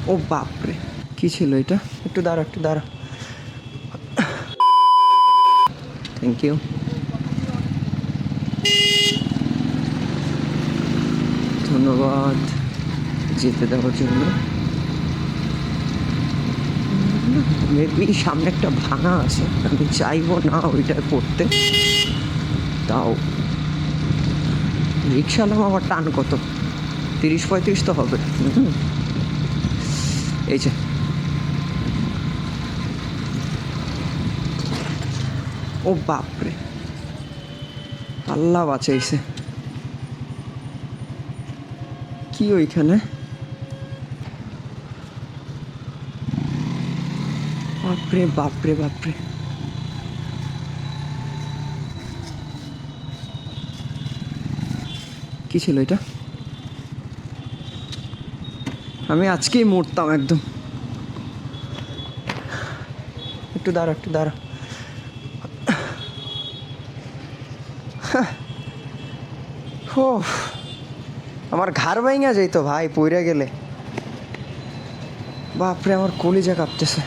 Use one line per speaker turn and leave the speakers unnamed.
ও বাপরে, কি ছিল এটা? একটু দাঁড়া, একটু দাঁড়া। Thank you. ধন্যবাদ যেতে দেওয়ার জন্য। মেবি সামনে একটা ভাঙা আছে, আমি চাইবো না ওইটা করতে। তাও রিক্সালাম আবার টান কত, 30-35 তো হবে। এই যে ও বাপরে, আল্লাহ বাঁচাইছে। কি ওইখানে? বাপরে বাপরে বাপরে, কি ছিল এটা? আমি আজকেই মরতাম একদম। একটু দাঁড়া, একটু দাঁড়া। ও, আমার ঘাড় ভাঙা যাইতো ভাই পইরা গেলে। বাপরে, আমার কলিজা কাঁপতেছে।